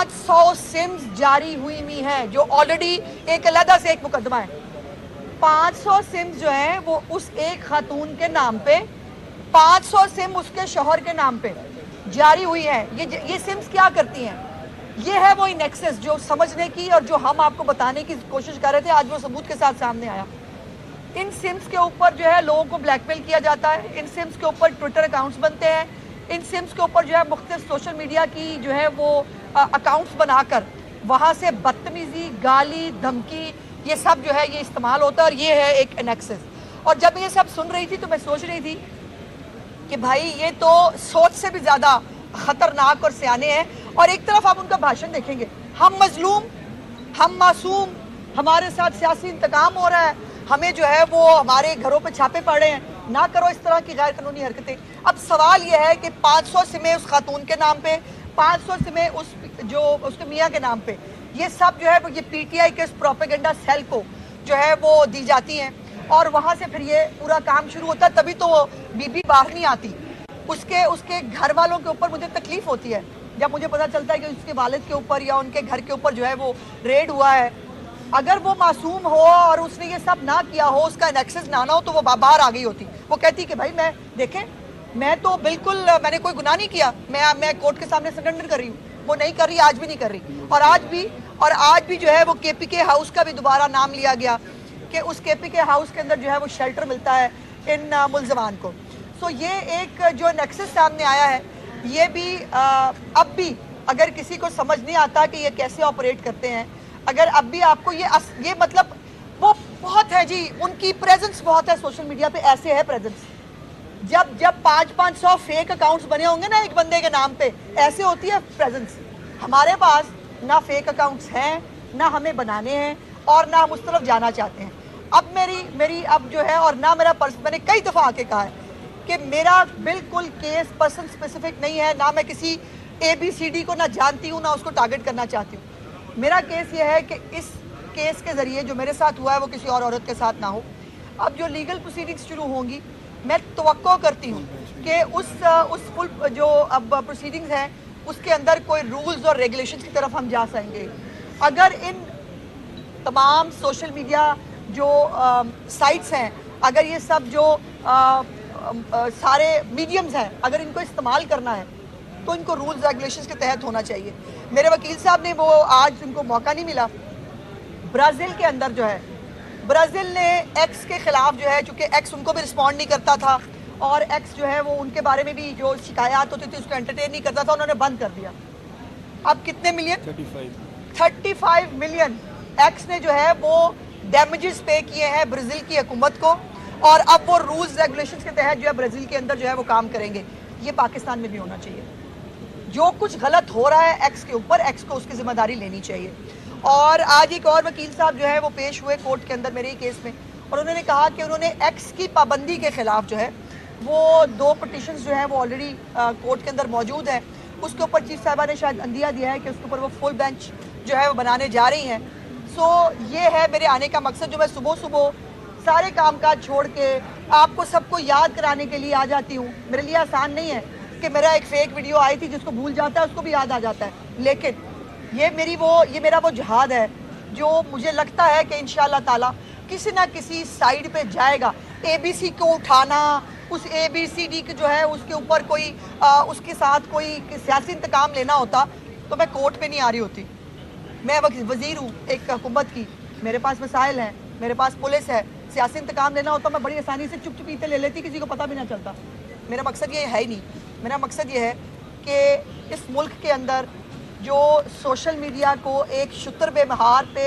500 CIMS जारी हुई हैं, जो ऑलरेडी एक अलग से एक मुकदमा है। 500 सिम्स जो हैं वो उस एक खातून के नाम पे, 500 सिम उसके शौहर के नाम पे जारी हुई है। ये सिम्स क्या करती हैं? ये है वो नेक्सस जो समझने की और जो हम आपको बताने की कोशिश कर रहे थे, आज वो सबूत के साथ सामने आया। इन सिम्स के ऊपर जो है लोगों को ब्लैकमेल किया जाता है, इन सिम्स के ऊपर ट्विटर अकाउंट्स बनते हैं, इन सिम्स के ऊपर जो है मुख्तलिफ सोशल मीडिया की जो है वो अकाउंट्स बनाकर वहाँ से बदतमीजी, गाली, धमकी, ये सब जो है ये इस्तेमाल होता है, और ये है एक नेक्सस। और जब ये सब सुन रही थी तो मैं सोच रही थी कि भाई ये तो सोच से भी ज़्यादा ख़तरनाक और सियाने हैं। और एक तरफ आप उनका भाषण देखेंगे, हम मजलूम, हम मासूम, हमारे साथ सियासी इंतकाम हो रहा है, हमें जो है वो हमारे घरों पे छापे पड़े हैं, ना करो इस तरह की गैर कानूनी हरकतें। अब सवाल ये है कि 500 सिमें उस खातून के नाम पे, 500 सिमें उसके मियाँ के नाम पे, ये सब जो है वो ये पीटीआई के इस प्रोपेगेंडा सेल को जो है वो दी जाती हैं, और वहाँ से फिर ये पूरा काम शुरू होता है। तभी तो वो बीबी बाहर नहीं आती। उसके घर वालों के ऊपर मुझे तकलीफ होती है जब मुझे पता चलता है कि उसके वालिद के ऊपर या उनके घर के ऊपर जो है वो रेड हुआ है। अगर वो मासूम हो और उसने ये सब ना किया हो, उसका नेक्सस ना हो, तो वो बाहर आ गई होती। वो कहती कि भाई मैं तो बिल्कुल मैंने कोई गुनाह नहीं किया, मैं कोर्ट के सामने सरेंडर कर रही हूँ। वो नहीं कर रही, आज भी नहीं कर रही। और आज भी जो है वो केपीके हाउस का भी दोबारा नाम लिया गया कि उस केपीके हाउस के अंदर जो है वो शेल्टर मिलता है इन मुलजमान को। सो ये एक जो नेक्सस सामने आया है, ये भी अब भी अगर किसी को समझ नहीं आता कि ये कैसे ऑपरेट करते हैं, अगर अब भी आपको ये मतलब वो बहुत है जी, उनकी प्रेजेंस बहुत है सोशल मीडिया पे। ऐसे है प्रेजेंस, जब 500 फेक अकाउंट्स बने होंगे ना एक बंदे के नाम पे, ऐसे होती है प्रेजेंस। हमारे पास ना फेक अकाउंट्स हैं, ना हमें बनाने हैं, और ना हम उस तरफ जाना चाहते हैं। अब मेरी अब जो है, और ना मेरा मैंने कई दफ़ा आके कहा है कि मेरा बिल्कुल केस पर्सन स्पेसिफिक नहीं है, ना मैं किसी ABCD को ना जानती हूँ, ना उसको टारगेट करना चाहती हूँ। मेरा केस ये है कि इस केस के ज़रिए जो मेरे साथ हुआ है वो किसी और औरत के साथ ना हो। अब जो लीगल प्रोसीडिंग्स शुरू होंगी, मैं तवक्को करती हूँ कि उस फुल जो अब प्रोसीडिंग्स हैं उसके अंदर कोई रूल्स और रेगुलेशंस की तरफ हम जा सकेंगे। अगर इन तमाम सोशल मीडिया जो साइट्स हैं, अगर ये सब जो सारे मीडियम्स हैं, अगर इनको इस्तेमाल करना है तो इनको रूल्स रेगुलेशंस के तहत होना चाहिए। मेरे वकील साहब ने वो आज इनको मौका नहीं मिला। ब्राज़ील के अंदर जो है, ब्राज़ील ने एक्स के ख़िलाफ़ जो है, चूँकि एक्स उनको भी रिस्पॉन्ड नहीं करता था और एक्स जो है वो उनके बारे में भी जो शिकायत होती थी उसको एंटरटेन नहीं करता था, उन्होंने बंद कर दिया। अब कितने मिलियन? 35 मिलियन एक्स ने जो है वो डैमेजेस पे किए हैं ब्राज़ील की हुकूमत को, और अब वो रूल्स रेगुलेशंस के तहत जो है ब्राज़ील के अंदर जो है वो काम करेंगे। ये पाकिस्तान में भी होना चाहिए। जो कुछ गलत हो रहा है एक्स के ऊपर, एक्स को उसकी जिम्मेदारी लेनी चाहिए। और आज एक और वकील साहब जो है वो पेश हुए कोर्ट के अंदर मेरे ही केस में, और उन्होंने कहा कि उन्होंने एक्स की पाबंदी के ख़िलाफ़ जो है वो 2 पिटिशंस जो हैं वो ऑलरेडी कोर्ट के अंदर मौजूद हैं। उसके ऊपर चीफ साहिबा ने शायद अंदिया दिया है कि उसके ऊपर वो फुल बेंच जो है वो बनाने जा रही हैं। सो ये है मेरे आने का मकसद, जो मैं सुबह सुबह सारे कामकाज छोड़ के आपको सबको याद कराने के लिए आ जाती हूँ। मेरे लिए आसान नहीं है कि मेरा एक फ़ेक वीडियो आई थी, जिसको भूल जाता है उसको भी याद आ जाता है, लेकिन ये मेरा वो जिहाद है जो मुझे लगता है कि इंशाअल्लाह ताला किसी ना किसी साइड पे जाएगा। ABC को उठाना, उस ABCD के जो है उसके ऊपर कोई उसके साथ कोई सियासी इंतकाम लेना होता तो मैं कोर्ट पे नहीं आ रही होती। मैं वज़ीर हूँ एक हुकूमत की, मेरे पास वसाइल हैं, मेरे पास पुलिस है। सियासी इंतकाम लेना होता मैं बड़ी आसानी से चुप चुपीते ले लेती, किसी को पता भी ना चलता। मेरा मकसद ये है ही नहीं। मेरा मकसद ये है कि इस मुल्क के अंदर जो सोशल मीडिया को एक शुतर बेमहार पे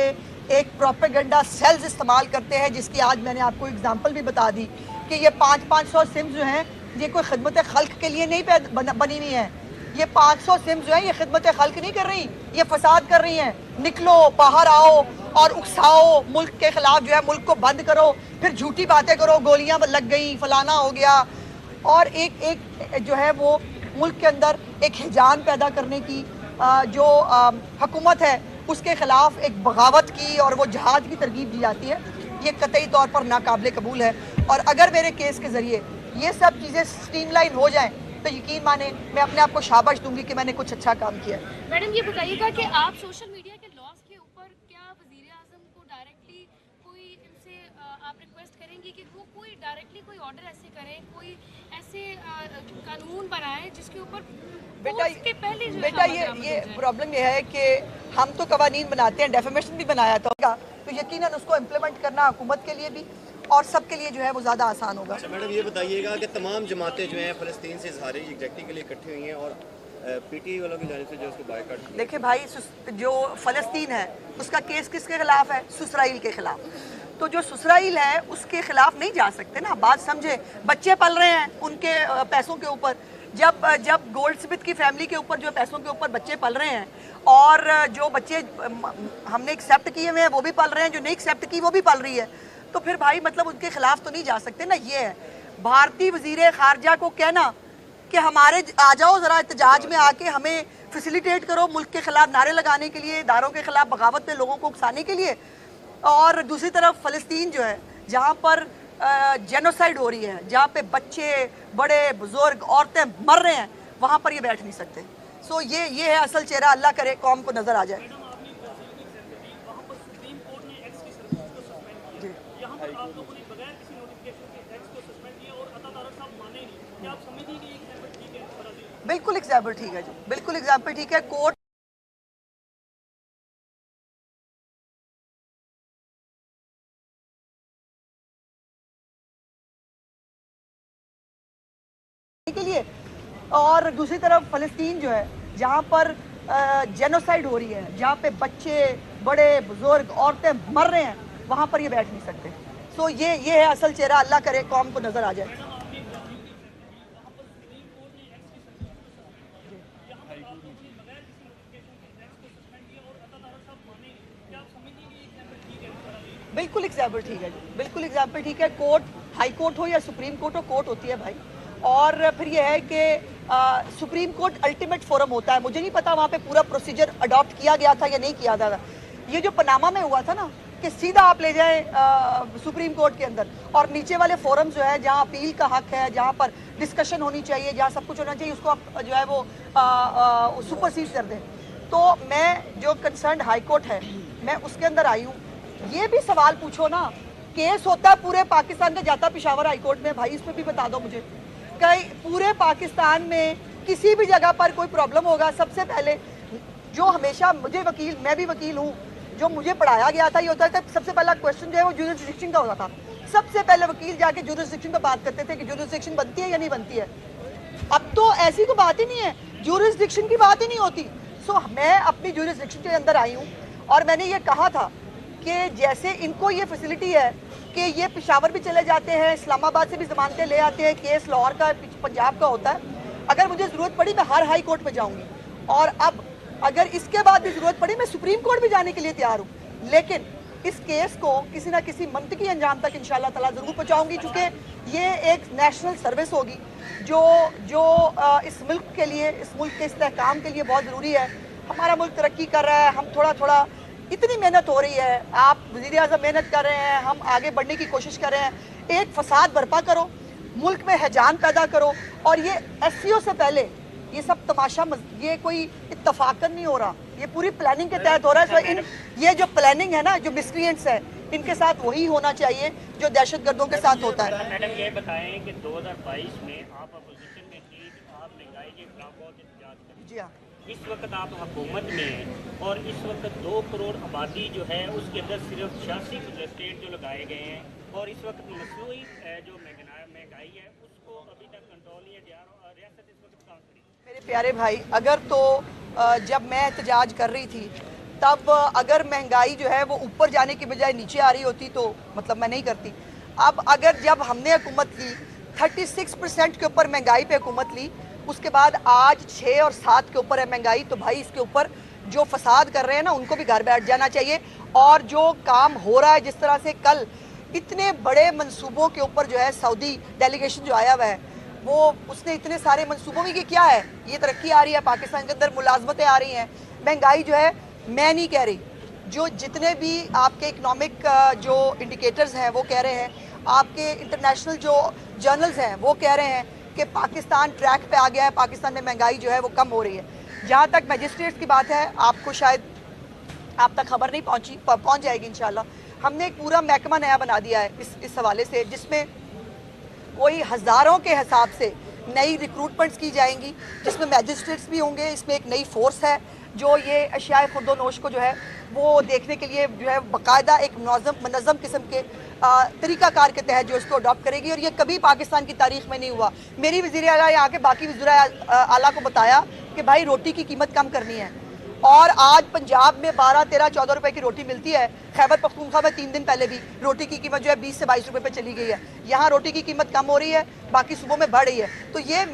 एक प्रोपेगेंडा सेल्स इस्तेमाल करते हैं, जिसकी आज मैंने आपको एग्जांपल भी बता दी कि ये 500 सिम्स जो हैं ये कोई खिदमत खल्क के लिए नहीं बनी हुई हैं। ये 500 सिम्स जो हैं ये खिदमत खल्क नहीं कर रही, ये फसाद कर रही हैं। निकलो, बाहर आओ और उकसाओ, मुल्क के खिलाफ जो है मुल्क को बंद करो, फिर झूठी बातें करो, गोलियां लग गई, फलाना हो गया, और एक जो है वो मुल्क के अंदर एक हिजान पैदा करने की जो हुकूमत है उसके ख़िलाफ़ एक बगावत की और वो जहाद की तरगीब दी जाती है। ये कतई तौर पर नाकाबिले कबूल है। और अगर मेरे केस के ज़रिए ये सब चीज़ें स्ट्रीमलाइन हो जाएं تو یقین مانے میں اپنے آپ کو شاباش دوں گی کہ میں نے کچھ اچھا کام کیا ہے. میڈم یہ بتائیے گا کہ آپ سوشل میڈیا کے لاس کے اوپر کیا وزیر اعظم کو ڈائریکٹلی کوئی ان سے آپ ریکویسٹ کریں گی کہ وہ کوئی ڈائریکٹلی کوئی آرڈر ایسے کریں, کوئی ایسے قانون بنائیں جس کے اوپر بیٹا یہ پرابلم یہ ہے کہ ہم تو قوانین بناتے ہیں, ڈیفیمیشن بھی بنایا تھا تو یقیناً اس کو امپلیمنٹ کرنا حکومت کے لیے بھی اور سب کے لیے جو ہے وہ زیادہ آسان ہوگا. اچھا میڈم یہ بتائیے گا کہ تمام جماعتیں جو ہیں فلسطین سے اظہار یکجہتی کے لیے اکٹھی ہوئی ہیں اور پی ٹی آئی والوں کی جانب سے جو اس کو بائیکاٹ. دیکھیں بھائی, جو فلسطین ہے اس کا کیس کس کے خلاف ہے؟ اسرائیل کے خلاف. تو جو اسرائیل ہے اس کے خلاف نہیں جا سکتے نا, بات سمجھے. بچے پل رہے ہیں ان کے پیسوں کے اوپر, جب گولڈ سمتھ کی فیملی کے اوپر جو پیسوں کے اوپر بچے پل رہے ہیں اور جو بچے ہم نے ایکسیپٹ کیے ہوئے ہیں وہ بھی پل رہے ہیں, جو نہیں ایکسیپٹ کی وہ بھی پل رہی ہے, تو پھر بھائی مطلب ان کے خلاف تو نہیں جا سکتے نا. یہ ہے بھارتی وزیر خارجہ کو کہنا کہ ہمارے آ جاؤ ذرا احتجاج میں آ کے ہمیں فیسیلیٹیٹ کرو ملک کے خلاف نعرے لگانے کے لیے, اداروں کے خلاف بغاوت پہ لوگوں کو اکسانے کے لیے, اور دوسری طرف فلسطین جو ہے جہاں پر جینوسائیڈ ہو رہی ہے, جہاں پہ بچے بڑے بزرگ عورتیں مر رہے ہیں, وہاں پر یہ بیٹھ نہیں سکتے. سو یہ ہے اصل چہرہ, اللہ کرے قوم کو نظر آ جائے. بالکل ایگزامپل ٹھیک ہے جی, بالکل ایگزامپل ٹھیک ہے. کورٹ کے لیے, اور دوسری طرف فلسطین جو ہے جہاں پر جینوسائیڈ ہو رہی ہے, جہاں پہ بچے بڑے بزرگ عورتیں مر رہے ہیں, وہاں پر یہ بیٹھ نہیں سکتے. سو یہ ہے اصل چہرہ, اللہ کرے قوم کو نظر آ جائے. بالکل ایگزامپل ٹھیک ہے جی, بالکل ایگزامپل ٹھیک ہے. کورٹ, ہائی کورٹ ہو یا سپریم کورٹ ہو, کورٹ ہوتی ہے بھائی. اور پھر یہ ہے کہ سپریم کورٹ الٹیمیٹ فورم ہوتا ہے. مجھے نہیں پتا وہاں پہ پورا پروسیجر اڈاپٹ کیا گیا تھا یا نہیں کیا تھا. یہ جو پاناما میں ہوا تھا نا کہ سیدھا آپ لے جائیں سپریم کورٹ کے اندر, اور نیچے والے فورم جو ہے جہاں اپیل کا حق ہے, جہاں پر ڈسکشن ہونی چاہیے, جہاں سب کچھ ہونا چاہیے, اس کو آپ جو ہے وہ سپرسیڈ کر دیں. تو میں جو کنسرنڈ ہائی کورٹ ہے میں اس کے اندر آئی ہوں. یہ بھی سوال پوچھو نا, کیس ہوتا ہے پورے پاکستان کا, جاتا پشاور ہائی کورٹ میں, بھائی اس میں بھی بتا دو مجھے کہ پورے پاکستان میں کسی بھی جگہ پر کوئی پرابلم ہوگا, سب سے پہلے جو ہمیشہ مجھے وکیل, میں بھی وکیل ہوں, جو مجھے پڑھایا گیا تھا یہ ہوتا ہے کہ سب سے پہلا کویسچن جو ہے وہ جورسڈکشن کا ہوتا تھا. سب سے پہلے وکیل جا کے جورسڈکشن پہ بات کرتے تھے کہ جورسڈکشن بنتی ہے یا نہیں بنتی ہے. اب تو ایسی کوئی بات ہی نہیں ہے, جورسڈکشن کی بات ہی نہیں ہوتی. سو میں اپنی جورسڈکشن کے اندر آئی ہوں اور میں نے یہ کہا تھا کہ جیسے ان کو یہ فیسلٹی ہے کہ یہ پشاور بھی چلے جاتے ہیں, اسلام آباد سے بھی ضمانتیں لے آتے ہیں, کیس لاہور کا پنجاب کا ہوتا ہے. اگر مجھے ضرورت پڑی میں ہر ہائی کورٹ میں جاؤں گی, اور اب اگر اس کے بعد بھی ضرورت پڑی میں سپریم کورٹ بھی جانے کے لیے تیار ہوں. لیکن اس کیس کو کسی نہ کسی منطقی انجام تک انشاءاللہ تعالیٰ ضرور پہنچاؤں گی, چونکہ یہ ایک نیشنل سروس ہوگی جو اس ملک کے لیے, اس ملک کے استحکام کے لیے بہت ضروری ہے. ہمارا ملک ترقی کر رہا ہے, ہم تھوڑا اتنی محنت ہو رہی ہے, آپ وزیر اعظم محنت کر رہے ہیں, ہم آگے بڑھنے کی کوشش کر رہے ہیں. ایک فساد برپا کرو, ملک میں ہیجان پیدا کرو, اور یہ ایس سی او سے پہلے یہ سب تماشا, یہ کوئی اتفاقاً نہیں ہو رہا, یہ پوری پلاننگ کے تحت ہو رہا ہے. یہ جو پلاننگ ہے نا, جو مسکرینٹس ہے, ان کے ساتھ وہی ہونا چاہیے جو دہشت گردوں کے ساتھ ہوتا ہے. میڈم یہ بتائیں کہ 2022 میں آپ اپوزیشن میں تھی, آپ مہنگائی کے خلاف بہت احتجاج کریں. جی ہاں, اس وقت آپ حکومت میں ہیں اور اس وقت 2 کروڑ آبادی جو ہے اس کے اندر صرف 86 اسٹیٹ جو لگائے گئے ہیں, اور اس وقت مصنوعی جو مہنگائی ہے اس کو ابھی تک کنٹرول نہیں ہے. ریاست اس وقت کہاں کھڑی؟ میرے پیارے بھائی, اگر تو جب میں احتجاج کر رہی تھی تب اگر مہنگائی جو ہے وہ اوپر جانے کی بجائے نیچے آ رہی ہوتی تو مطلب میں نہیں کرتی. اب اگر جب ہم نے حکومت لی 36% کے اوپر مہنگائی پہ حکومت لی, اس کے بعد آج 6 اور 7 کے اوپر ہے مہنگائی, تو بھائی اس کے اوپر جو فساد کر رہے ہیں نا ان کو بھی گھر بیٹھ جانا چاہیے. اور جو کام ہو رہا ہے, جس طرح سے کل اتنے بڑے منصوبوں کے اوپر جو ہے سعودی ڈیلیگیشن جو آیا ہوا ہے, وہ اس نے اتنے سارے منصوبوں میں, یہ کیا ہے, یہ ترقی آ رہی ہے پاکستان کے اندر, ملازمتیں آ رہی ہیں. مہنگائی جو ہے, میں نہیں کہہ رہی, جو جتنے بھی آپ کے اکنامک جو انڈیکیٹرز ہیں وہ کہہ رہے ہیں, آپ کے انٹرنیشنل جو جرنلز ہیں وہ کہہ رہے ہیں कि पाकिस्तान ट्रैक पे आ गया है, पाकिस्तान में महंगाई जो है वो कम हो रही है। जहाँ तक मैजिस्ट्रेट्स की बात है, आपको शायद आप तक खबर नहीं पहुँच जाएगी इंशाल्लाह। हमने एक पूरा महकमा नया बना दिया है इस हवाले से, जिसमें कोई हज़ारों के हिसाब से नई रिक्रूटमेंट्स की जाएंगी, जिसमें मैजिस्ट्रेट्स भी होंगे। इसमें एक नई फोर्स है जो ये अशियाए खुर्दोनोश को जो है वो देखने के लिए जो है बाकायदा एक मनज़म किस्म के तरीक़ाकार के तहत जो इसको अडॉप्ट करेगी, और ये कभी पाकिस्तान की तारीख़ में नहीं हुआ। मेरी वज़ीर आला यहाँ के बाकी वज़ीर आला को बताया कि भाई रोटी की कीमत कम करनी है, और आज पंजाब में 12, 13, 14 रुपए की रोटी मिलती है। खैबर पख्तूनख्वा में 3 दिन पहले भी रोटी की कीमत जो है 20 से 22 रुपए पे चली गई है। यहाँ रोटी की कीमत कम हो रही है, बाकी सूबों में बढ़ रही है। तो ये